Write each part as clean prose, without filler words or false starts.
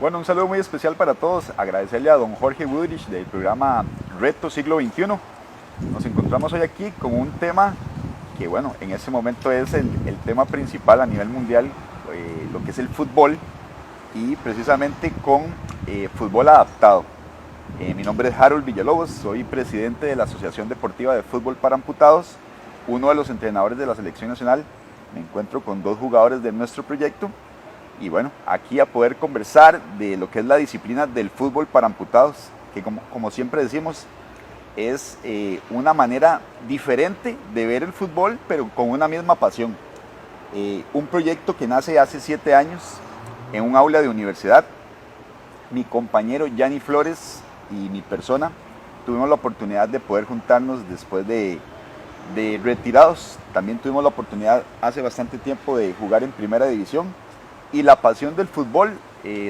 Bueno, un saludo muy especial para todos. Agradecerle a don Jorge Woodrich del programa Reto Siglo XXI. Nos encontramos hoy aquí con un tema que, bueno, en este momento es el tema principal a nivel mundial, lo que es el fútbol y precisamente con fútbol adaptado. Mi nombre es Harold Villalobos, soy presidente de la Asociación Deportiva de Fútbol para Amputados, uno de los entrenadores de la selección nacional. Me encuentro con dos jugadores de nuestro proyecto y bueno, aquí a poder conversar de lo que es la disciplina del fútbol para amputados, que como siempre decimos, es una manera diferente de ver el fútbol, pero con una misma pasión. Un proyecto que nace hace 7 años en un aula de universidad. Mi compañero Yanni Flores y mi persona tuvimos la oportunidad de poder juntarnos después de retirados. También tuvimos la oportunidad hace bastante tiempo de jugar en primera división y la pasión del fútbol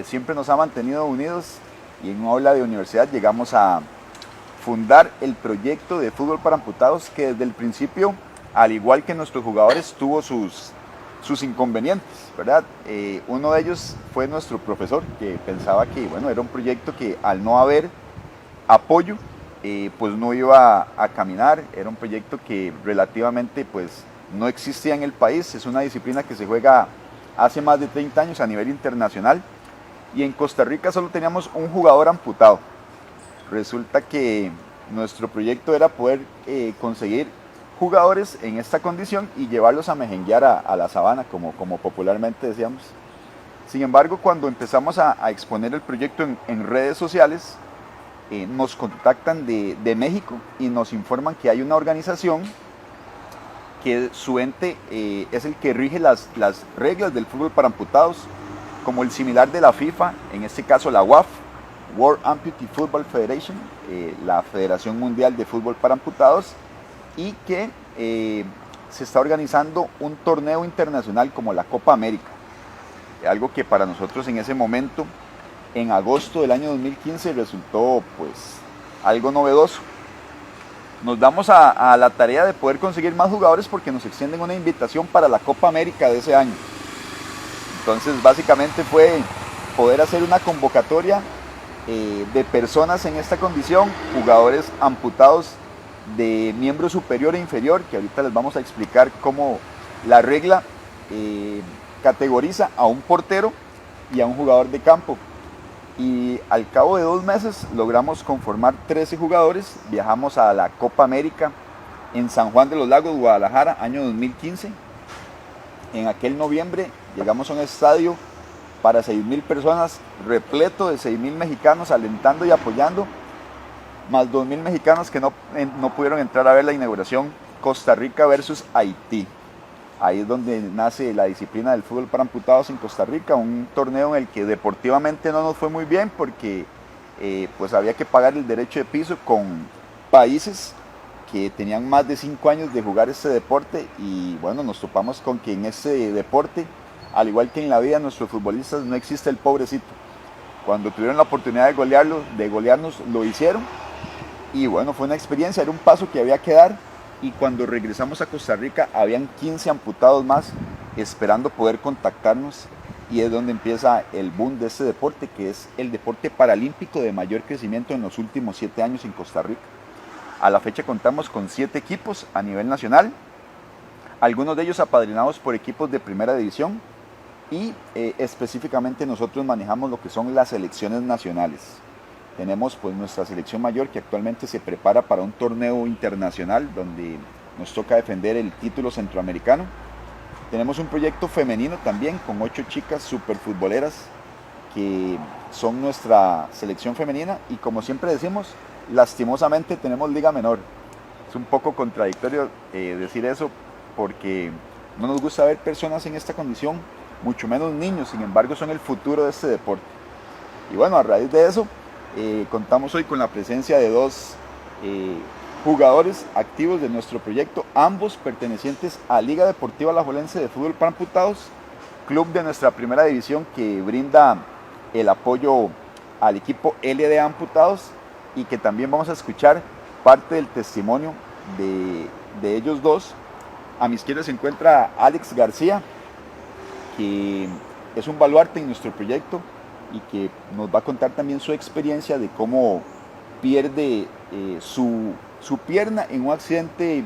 siempre nos ha mantenido unidos, y en un aula de universidad llegamos a fundar el proyecto de fútbol para amputados, que desde el principio, al igual que nuestros jugadores, tuvo sus inconvenientes, ¿verdad? Uno de ellos fue nuestro profesor, que pensaba que bueno, era un proyecto que al no haber apoyo, pues no iba a caminar. Era un proyecto que relativamente pues no existía en el país. Es una disciplina que se juega hace más de 30 años a nivel internacional, y en Costa Rica solo teníamos un jugador amputado. Resulta que nuestro proyecto era poder conseguir jugadores en esta condición y llevarlos a mejenguear a la sabana, como popularmente decíamos. Sin embargo, cuando empezamos a exponer el proyecto en redes sociales, nos contactan de México y nos informan que hay una organización que su ente es el que rige las reglas del fútbol para amputados, como el similar de la FIFA, en este caso la UAF, World Amputee Football Federation, la Federación Mundial de Fútbol para Amputados, y que se está organizando un torneo internacional como la Copa América, algo que para nosotros en ese momento, en agosto del año 2015, resultó pues algo novedoso. Nos damos a la tarea de poder conseguir más jugadores porque nos extienden una invitación para la Copa América de ese año. Entonces básicamente fue poder hacer una convocatoria de personas en esta condición, jugadores amputados de miembro superior e inferior, que ahorita les vamos a explicar cómo la regla categoriza a un portero y a un jugador de campo. Y al cabo de 2 meses logramos conformar 13 jugadores. Viajamos a la Copa América en San Juan de los Lagos, Guadalajara, año 2015. En aquel noviembre llegamos a un estadio para 6,000 personas, repleto de 6,000 mexicanos alentando y apoyando, más 2,000 mexicanos que no pudieron entrar a ver la inauguración, Costa Rica versus Haití. Ahí es donde nace la disciplina del fútbol para amputados en Costa Rica, un torneo en el que deportivamente no nos fue muy bien porque pues había que pagar el derecho de piso con países que tenían más de 5 años de jugar este deporte, y bueno, nos topamos con que en este deporte, al igual que en la vida, nuestros futbolistas, no existe el pobrecito. Cuando tuvieron la oportunidad de golearnos, lo hicieron, y bueno, fue una experiencia, era un paso que había que dar. Y cuando regresamos a Costa Rica habían 15 amputados más esperando poder contactarnos, y es donde empieza el boom de este deporte, que es el deporte paralímpico de mayor crecimiento en los últimos 7 años en Costa Rica. A la fecha contamos con 7 equipos a nivel nacional, algunos de ellos apadrinados por equipos de primera división, y específicamente nosotros manejamos lo que son las selecciones nacionales. Tenemos pues nuestra selección mayor, que actualmente se prepara para un torneo internacional donde nos toca defender el título centroamericano. Tenemos un proyecto femenino también con 8 chicas super futboleras que son nuestra selección femenina, y como siempre decimos, lastimosamente tenemos liga menor. Es un poco contradictorio decir eso porque no nos gusta ver personas en esta condición, mucho menos niños. Sin embargo, son el futuro de este deporte. Y bueno, a raíz de eso, contamos hoy con la presencia de 2 jugadores activos de nuestro proyecto, ambos pertenecientes a Liga Deportiva Alajuelense de Fútbol para Amputados, club de nuestra primera división que brinda el apoyo al equipo LD Amputados, y que también vamos a escuchar parte del testimonio de ellos dos. A mi izquierda se encuentra Alex García, que es un baluarte en nuestro proyecto, y que nos va a contar también su experiencia de cómo pierde su pierna en un accidente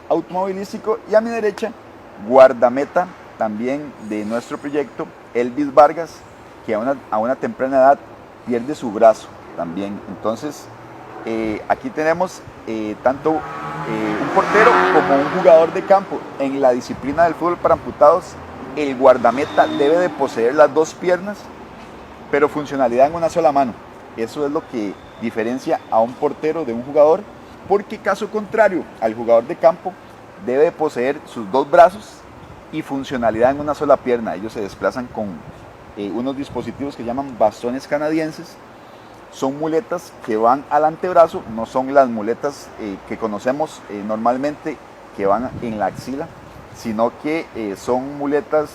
automovilístico. Y a mi derecha, guardameta también de nuestro proyecto, Elvis Vargas, que a una temprana edad pierde su brazo también. Entonces, aquí tenemos tanto un portero como un jugador de campo. En la disciplina del fútbol para amputados, el guardameta debe de poseer las dos piernas, pero funcionalidad en una sola mano. Eso es lo que diferencia a un portero de un jugador, porque caso contrario, al jugador de campo debe de poseer sus dos brazos y funcionalidad en una sola pierna. Ellos se desplazan con unos dispositivos que llaman bastones canadienses. Son muletas que van al antebrazo, no son las muletas que conocemos normalmente que van en la axila, sino que son muletas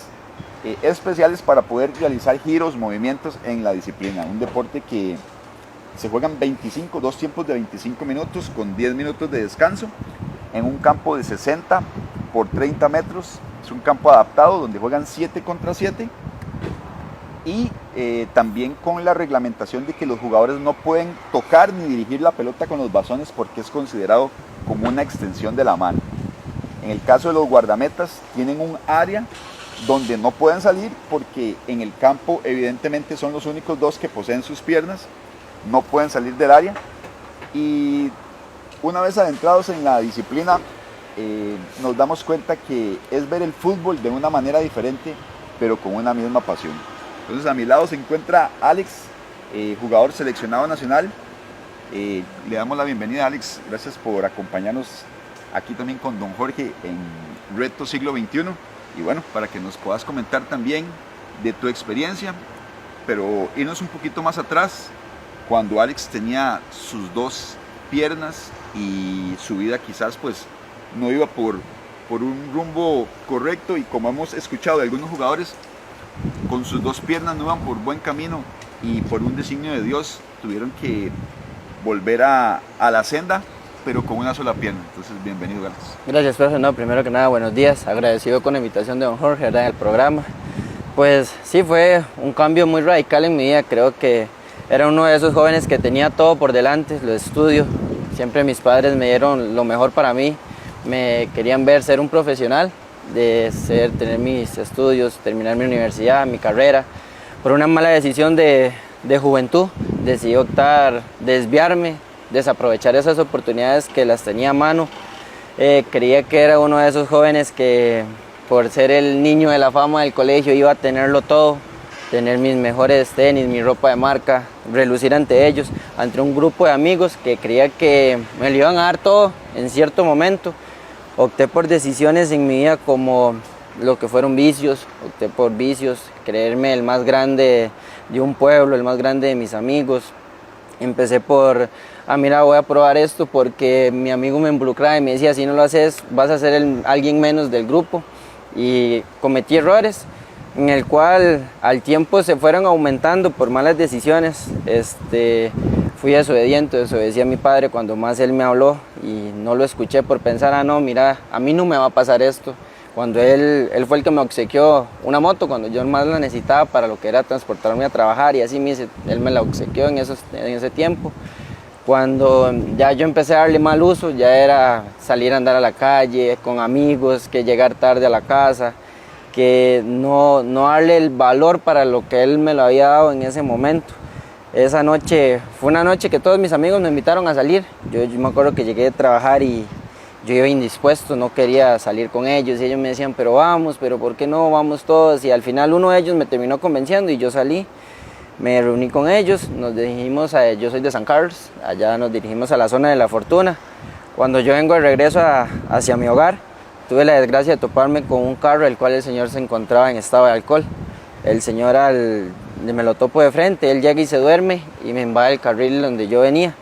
especiales para poder realizar giros, movimientos en la disciplina. Un deporte que se juegan dos tiempos de 25 minutos con 10 minutos de descanso en un campo de 60 por 30 metros. Es un campo adaptado donde juegan 7 contra 7 y también con la reglamentación de que los jugadores no pueden tocar ni dirigir la pelota con los bastones porque es considerado como una extensión de la mano. En el caso de los guardametas, tienen un área donde no pueden salir porque en el campo evidentemente son los únicos dos que poseen sus piernas, no pueden salir del área. Y una vez adentrados en la disciplina, nos damos cuenta que es ver el fútbol de una manera diferente, pero con una misma pasión. Entonces a mi lado se encuentra Alex, jugador seleccionado nacional. Le damos la bienvenida, Alex. Gracias por acompañarnos aquí también con don Jorge en Reto Siglo XXI. Y bueno, para que nos puedas comentar también de tu experiencia, pero irnos un poquito más atrás, cuando Alex tenía sus dos piernas y su vida quizás pues no iba por un rumbo correcto, y como hemos escuchado de algunos jugadores, con sus dos piernas no iban por buen camino y por un designio de Dios tuvieron que volver a la senda, pero con una sola pierna. Entonces, bienvenido, Alex. Gracias, profe. No, primero que nada, buenos días. Agradecido con la invitación de don Jorge, ¿verdad?, en el programa. Pues sí, fue un cambio muy radical en mi vida. Creo que era uno de esos jóvenes que tenía todo por delante, lo estudio. Siempre mis padres me dieron lo mejor para mí. Me querían ver ser un profesional, tener mis estudios, terminar mi universidad, mi carrera. Por una mala decisión de juventud, decidí optar, desviarme, desaprovechar esas oportunidades que las tenía a mano. Creía que era uno de esos jóvenes que por ser el niño de la fama del colegio iba a tenerlo todo, tener mis mejores tenis, mi ropa de marca, relucir ante ellos, ante un grupo de amigos que creía que me lo iban a dar todo en cierto momento. Opté por decisiones en mi vida como lo que fueron vicios, opté por vicios, creerme el más grande de un pueblo, el más grande de mis amigos. Empecé por, mira, voy a probar esto porque mi amigo me involucraba y me decía, si no lo haces, vas a ser alguien menos del grupo. Y cometí errores en el cual al tiempo se fueron aumentando por malas decisiones. Fui desobediente, desobedecí a mi padre cuando más él me habló y no lo escuché por pensar, no, mira, a mí no me va a pasar esto. Cuando él fue el que me obsequió una moto cuando yo más la necesitaba para lo que era transportarme a trabajar, y así él me la obsequió en ese tiempo. Cuando ya yo empecé a darle mal uso, ya era salir a andar a la calle con amigos, que llegar tarde a la casa, que no darle el valor para lo que él me lo había dado en ese momento. Esa noche fue una noche que todos mis amigos me invitaron a salir. Yo me acuerdo que llegué a trabajar y yo iba indispuesto, no quería salir con ellos, y ellos me decían, pero vamos, pero ¿por qué no? Vamos todos. Y al final uno de ellos me terminó convenciendo y yo salí. Me reuní con ellos, nos dirigimos yo soy de San Carlos, allá nos dirigimos a la zona de La Fortuna. Cuando yo vengo de regreso hacia mi hogar, tuve la desgracia de toparme con un carro el cual el señor se encontraba en estado de alcohol. El señor me lo topo de frente, él llega y se duerme y me invade el carril donde yo venía.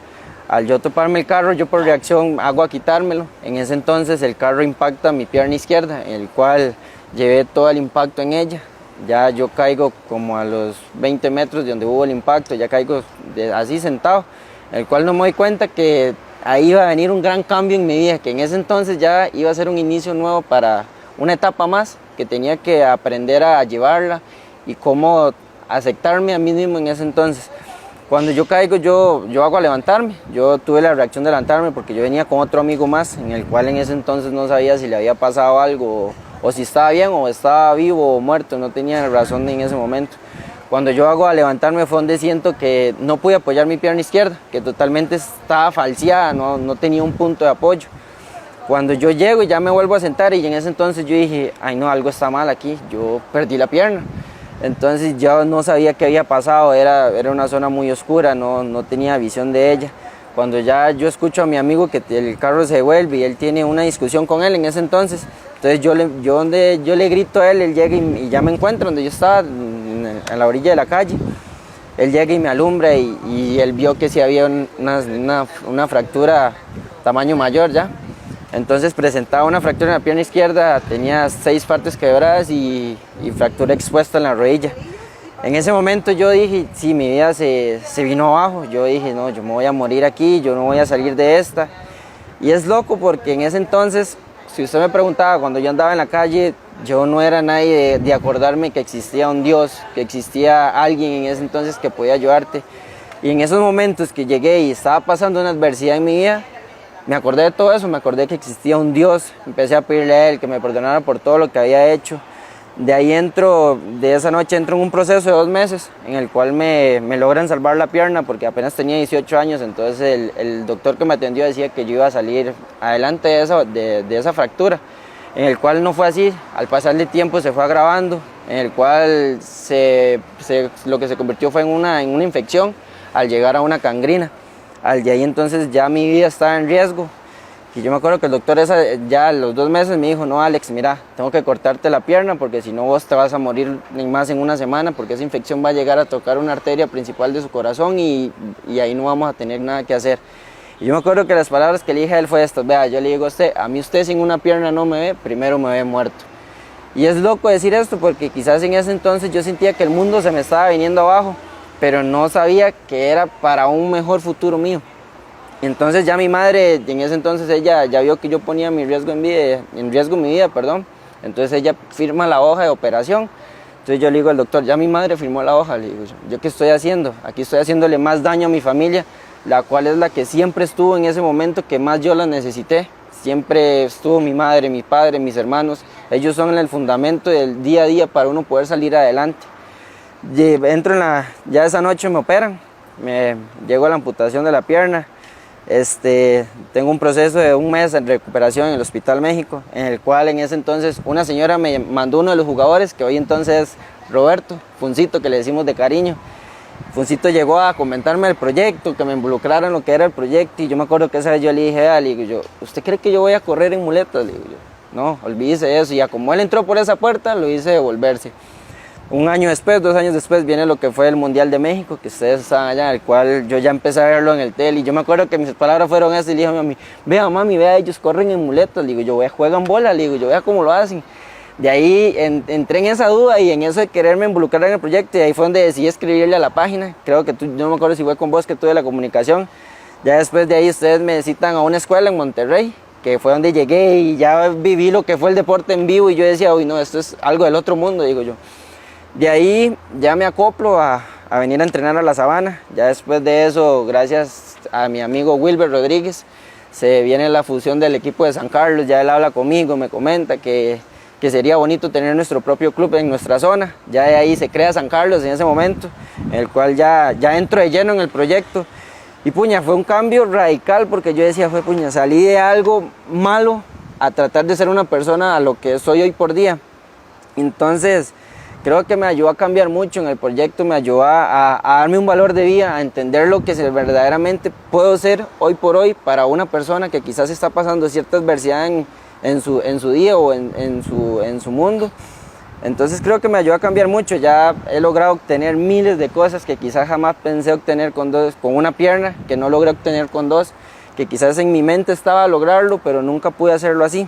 Al yo toparme el carro, yo por reacción hago a quitármelo. En ese entonces el carro impacta mi pierna izquierda, en el cual llevé todo el impacto en ella. Ya yo caigo como a los 20 metros de donde hubo el impacto, ya caigo así sentado, el cual no me doy cuenta que ahí iba a venir un gran cambio en mi vida, que en ese entonces ya iba a ser un inicio nuevo para una etapa más, que tenía que aprender a llevarla y cómo aceptarme a mí mismo en ese entonces. Cuando yo caigo, yo hago a levantarme. Yo tuve la reacción de levantarme porque yo venía con otro amigo más, en el cual en ese entonces no sabía si le había pasado algo o si estaba bien o estaba vivo o muerto, no tenía razón en ese momento. Cuando yo hago a levantarme fue donde siento que no pude apoyar mi pierna izquierda, que totalmente estaba falseada, no tenía un punto de apoyo. Cuando yo llego y ya me vuelvo a sentar y en ese entonces yo dije, ay no, algo está mal aquí, yo perdí la pierna. Entonces yo no sabía qué había pasado, era una zona muy oscura, no tenía visión de ella. Cuando ya yo escucho a mi amigo que el carro se devuelve y él tiene una discusión con él en ese entonces, entonces yo le grito a él, él llega y ya me encuentra donde yo estaba, en la orilla de la calle. Él llega y me alumbra y él vio que sí había una fractura tamaño mayor ya. Entonces presentaba una fractura en la pierna izquierda, tenía 6 partes quebradas y fractura expuesta en la rodilla. En ese momento yo dije, sí, mi vida se vino abajo. Yo dije, no, yo me voy a morir aquí, yo no voy a salir de esta. Y es loco porque en ese entonces, si usted me preguntaba cuando yo andaba en la calle, yo no era nadie de acordarme que existía un Dios, que existía alguien en ese entonces que podía ayudarte. Y en esos momentos que llegué y estaba pasando una adversidad en mi vida, me acordé de todo eso, me acordé que existía un Dios, empecé a pedirle a Él que me perdonara por todo lo que había hecho. De ahí de esa noche entro en un proceso de 2 meses en el cual me logran salvar la pierna porque apenas tenía 18 años, entonces el doctor que me atendió decía que yo iba a salir adelante de esa fractura, en el cual no fue así. Al pasar del tiempo se fue agravando, en el cual lo que se convirtió fue en una infección al llegar a una gangrena. Al de ahí entonces ya mi vida estaba en riesgo. Y yo me acuerdo que el doctor ya a los 2 meses me dijo, no Alex, mira, tengo que cortarte la pierna porque si no vos te vas a morir más en una semana porque esa infección va a llegar a tocar una arteria principal de su corazón y ahí no vamos a tener nada que hacer. Y yo me acuerdo que las palabras que le dije a él fue estas, vea, yo le digo a mí usted sin una pierna no me ve, primero me ve muerto. Y es loco decir esto porque quizás en ese entonces yo sentía que el mundo se me estaba viniendo abajo, pero no sabía que era para un mejor futuro mío. Entonces ya mi madre, en ese entonces ella ya vio que yo ponía en riesgo mi vida, entonces ella firma la hoja de operación. Entonces yo le digo al doctor, ya mi madre firmó la hoja, le digo, ¿yo qué estoy haciendo? Aquí estoy haciéndole más daño a mi familia, la cual es la que siempre estuvo en ese momento que más yo la necesité. Siempre estuvo mi madre, mi padre, mis hermanos, ellos son el fundamento del día a día para uno poder salir adelante. Ya esa noche me operan, llego a la amputación de la pierna. Tengo un proceso de 1 mes en recuperación en el Hospital México, en el cual en ese entonces una señora me mandó uno de los jugadores, que hoy entonces es Roberto, Funcito, que le decimos de cariño. Funcito llegó a comentarme el proyecto, que me involucrara en lo que era el proyecto, y yo me acuerdo que esa vez yo le dije, ¿usted cree que yo voy a correr en muletas? Le digo yo, no, olvídese de eso, y ya como él entró por esa puerta, lo hice devolverse. 1 año después, 2 años después, viene lo que fue el Mundial de México, que ustedes estaban allá, el cual yo ya empecé a verlo en el tele, y yo me acuerdo que mis palabras fueron esas, y le dije a mi mami, vea mami, vea, ellos corren en muletas, le digo, yo vea, juegan bola, le digo, yo vea cómo lo hacen. De ahí entré en esa duda y en eso de quererme involucrar en el proyecto, y ahí fue donde decidí escribirle a la página. Creo que no me acuerdo si fue con vos que tuve la comunicación. Ya después de ahí ustedes me citan a una escuela en Monterrey, que fue donde llegué y ya viví lo que fue el deporte en vivo, y yo decía, uy no, esto es algo del otro mundo, digo yo. De ahí ya me acoplo a venir a entrenar a la Sabana. Ya después de eso, gracias a mi amigo Wilber Rodríguez, se viene la fusión del equipo de San Carlos. Ya él habla conmigo, me comenta que sería bonito tener nuestro propio club en nuestra zona. Ya de ahí se crea San Carlos en ese momento, en el cual ya entro de lleno en el proyecto. Y puña, fue un cambio radical porque yo decía, puña, salí de algo malo a tratar de ser una persona a lo que soy hoy por día. Entonces, creo que me ayudó a cambiar mucho en el proyecto, me ayudó a darme un valor de vida, a entender lo que verdaderamente puedo ser hoy por hoy para una persona que quizás está pasando cierta adversidad en su día o en su mundo. Entonces creo que me ayudó a cambiar mucho. Ya he logrado obtener miles de cosas que quizás jamás pensé obtener con una pierna, que no logré obtener con 2, que quizás en mi mente estaba lograrlo, pero nunca pude hacerlo así.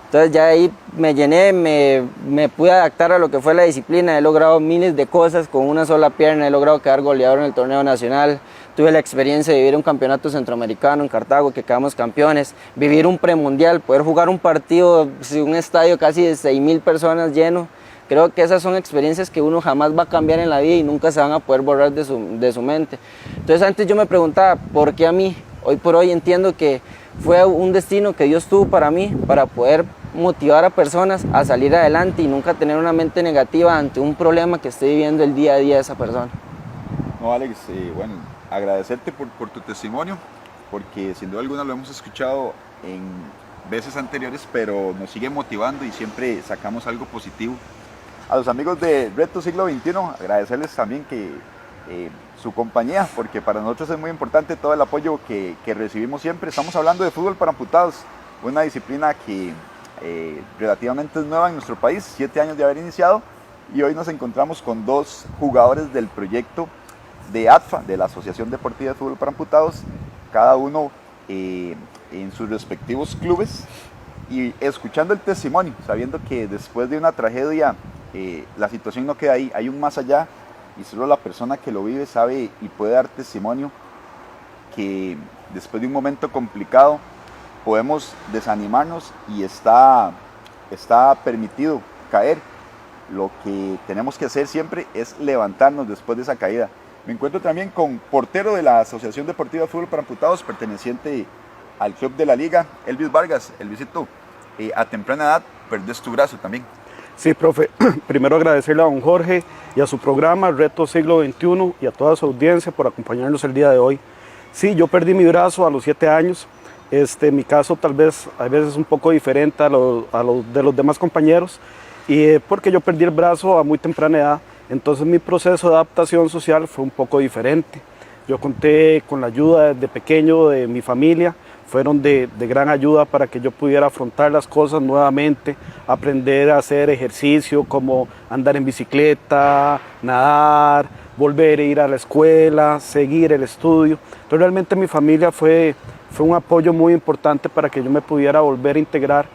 Entonces ya ahí me llené, me pude adaptar a lo que fue la disciplina. He logrado miles de cosas con una sola pierna, he logrado quedar goleador en el torneo nacional. Tuve la experiencia de vivir un campeonato centroamericano en Cartago, que quedamos campeones, vivir un premundial, poder jugar un partido en un estadio casi de 6,000 personas lleno, Creo que esas son experiencias que uno jamás va a cambiar en la vida y nunca se van a poder borrar de su mente. Entonces antes yo me preguntaba, ¿por qué a mí? Hoy por hoy entiendo que fue un destino que Dios tuvo para mí, para poder motivar a personas a salir adelante y nunca tener una mente negativa ante un problema que esté viviendo el día a día de esa persona. No, Alex, bueno, agradecerte por tu testimonio, porque sin duda alguna lo hemos escuchado en veces anteriores, pero nos sigue motivando y siempre sacamos algo positivo. A los amigos de Reto Siglo XXI, agradecerles también que su compañía, porque para nosotros es muy importante todo el apoyo que recibimos siempre. Estamos hablando de fútbol para amputados, una disciplina que relativamente es nueva en nuestro país, 7 años de haber iniciado, y hoy nos encontramos con 2 jugadores del proyecto de ADFA, de la Asociación Deportiva de Fútbol para Amputados, cada uno en sus respectivos clubes, y escuchando el testimonio, sabiendo que después de una tragedia la situación no queda ahí, hay un más allá, y solo la persona que lo vive sabe y puede dar testimonio que después de un momento complicado podemos desanimarnos y está permitido caer. Lo que tenemos que hacer siempre es levantarnos después de esa caída. Me encuentro también con portero de la Asociación Deportiva de Fútbol para Amputados, perteneciente al Club de la Liga, Elvis Vargas. Elvisito, a temprana edad perdés tu brazo también. Sí, profe, primero agradecerle a don Jorge y a su programa Reto Siglo XXI y a toda su audiencia por acompañarnos el día de hoy. Sí, yo perdí mi brazo a los 7 años. Mi caso tal vez a veces es un poco diferente a los de los demás compañeros, y porque yo perdí el brazo a muy temprana edad, entonces mi proceso de adaptación social fue un poco diferente. Yo conté con la ayuda desde pequeño de mi familia, fueron de gran ayuda para que yo pudiera afrontar las cosas nuevamente, aprender a hacer ejercicio como andar en bicicleta, nadar, volver a ir a la escuela, seguir el estudio. Entonces realmente mi familia fue un apoyo muy importante para que yo me pudiera volver a integrar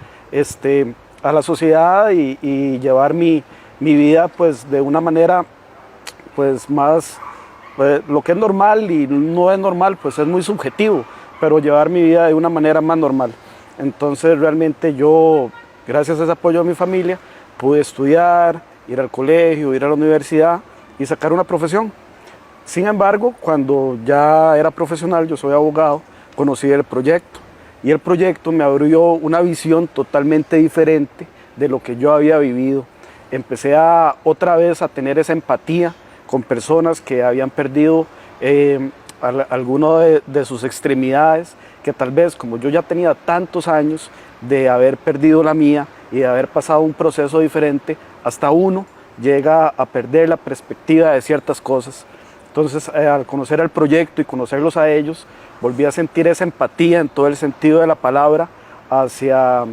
a la sociedad y llevar mi vida pues de una manera pues más, pues, lo que es normal y no es normal pues es muy subjetivo, pero llevar mi vida de una manera más normal. Entonces realmente yo, gracias a ese apoyo de mi familia, pude estudiar, ir al colegio, ir a la universidad y sacar una profesión. Sin embargo, cuando ya era profesional, yo soy abogado, conocí el proyecto, y el proyecto me abrió una visión totalmente diferente de lo que yo había vivido. Empecé otra vez a tener esa empatía con personas que habían perdido alguno de sus extremidades, que tal vez como yo ya tenía tantos años de haber perdido la mía y de haber pasado un proceso diferente, hasta uno llega a perder la perspectiva de ciertas cosas. Entonces, al conocer el proyecto y conocerlos a ellos, volví a sentir esa empatía en todo el sentido de la palabra hacia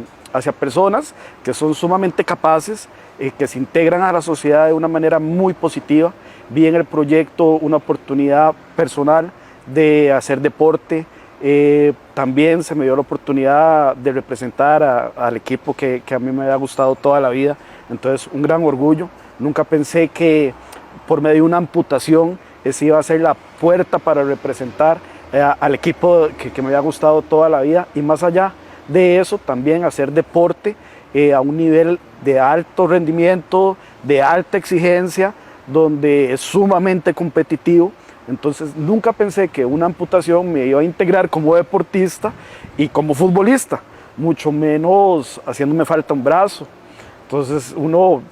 personas que son sumamente capaces, que se integran a la sociedad de una manera muy positiva. Vi en el proyecto una oportunidad personal de hacer deporte. También se me dio la oportunidad de representar al equipo que a mí me había gustado toda la vida. Entonces, un gran orgullo. Nunca pensé que por medio de una amputación esa iba a ser la puerta para representar al equipo que me había gustado toda la vida, y más allá de eso también hacer deporte a un nivel de alto rendimiento, de alta exigencia, donde es sumamente competitivo. Entonces nunca pensé que una amputación me iba a integrar como deportista y como futbolista, mucho menos haciéndome falta un brazo. Entonces uno,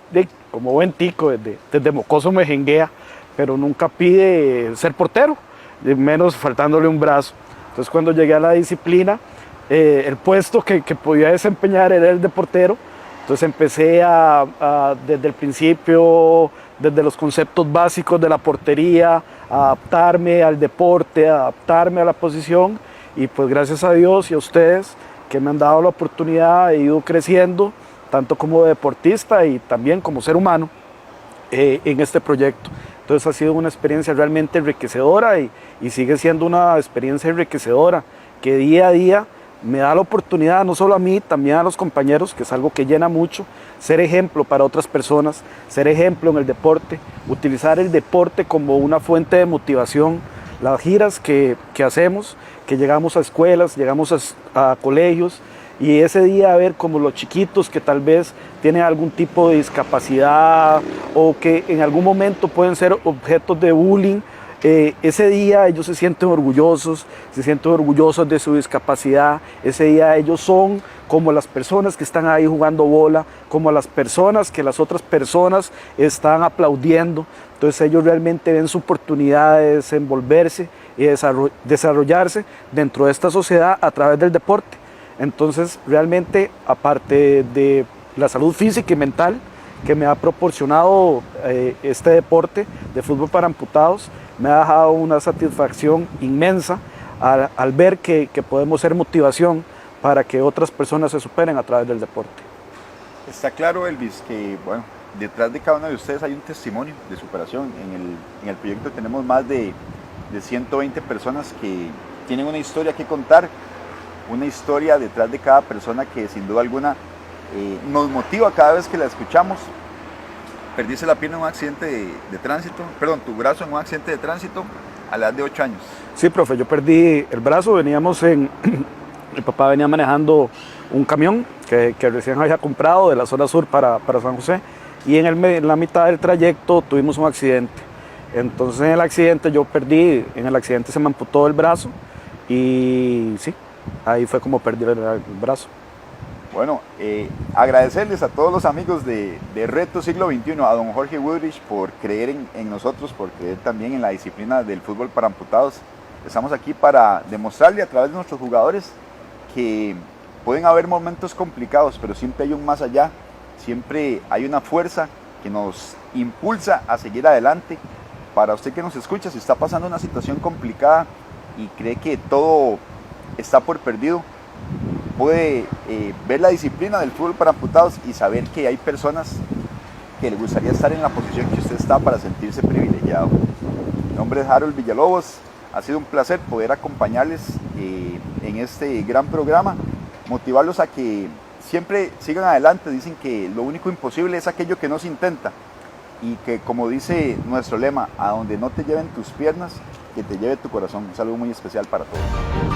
como buen tico, desde mocoso me jenguea, pero nunca pide ser portero, menos faltándole un brazo. Entonces cuando llegué a la disciplina, el puesto que podía desempeñar era el de portero. Entonces empecé desde el principio, desde los conceptos básicos de la portería, a adaptarme al deporte, a adaptarme a la posición, y pues gracias a Dios y a ustedes que me han dado la oportunidad, he ido creciendo tanto como deportista y también como ser humano en este proyecto. Entonces ha sido una experiencia realmente enriquecedora y sigue siendo una experiencia enriquecedora que día a día me da la oportunidad, no solo a mí, también a los compañeros, que es algo que llena mucho, ser ejemplo para otras personas, ser ejemplo en el deporte, utilizar el deporte como una fuente de motivación. Las giras que hacemos, que llegamos a escuelas, llegamos a colegios, Y ese día ver como los chiquitos que tal vez tienen algún tipo de discapacidad o que en algún momento pueden ser objetos de bullying, ese día ellos se sienten orgullosos de su discapacidad. Ese día ellos son como las personas que están ahí jugando bola, como las personas que las otras personas están aplaudiendo. Entonces ellos realmente ven su oportunidad de desenvolverse y desarrollarse dentro de esta sociedad a través del deporte. Entonces realmente, aparte de la salud física y mental que me ha proporcionado este deporte de fútbol para amputados, me ha dejado una satisfacción inmensa al ver que podemos ser motivación para que otras personas se superen a través del deporte. Está claro, Elvis, que bueno, detrás de cada uno de ustedes hay un testimonio de superación. En el proyecto tenemos más de 120 personas que tienen una historia que contar, una historia detrás de cada persona que sin duda alguna nos motiva cada vez que la escuchamos. Perdiste la pierna en un accidente de tránsito, perdón, tu brazo en un accidente de tránsito a la edad de 8 años. Sí, profe, yo perdí el brazo, mi papá venía manejando un camión que recién había comprado de la zona sur para San José, y en la mitad del trayecto tuvimos un accidente. Entonces en el accidente se me amputó el brazo y sí, ahí fue como perdí el brazo. Bueno, agradecerles a todos los amigos de Reto Siglo XXI, a don Jorge Woodrich por creer en nosotros, por creer también en la disciplina del fútbol para amputados. Estamos aquí para demostrarle a través de nuestros jugadores que pueden haber momentos complicados, pero siempre hay un más allá, siempre hay una fuerza que nos impulsa a seguir adelante. Para usted que nos escucha, si está pasando una situación complicada y cree que todo está por perdido, puede ver la disciplina del fútbol para amputados y saber que hay personas que le gustaría estar en la posición que usted está para sentirse privilegiado. Mi nombre es Harold Villalobos, ha sido un placer poder acompañarles en este gran programa, motivarlos a que siempre sigan adelante. Dicen que lo único imposible es aquello que no se intenta, y que, como dice nuestro lema, a donde no te lleven tus piernas, que te lleve tu corazón. Es algo muy especial para todos.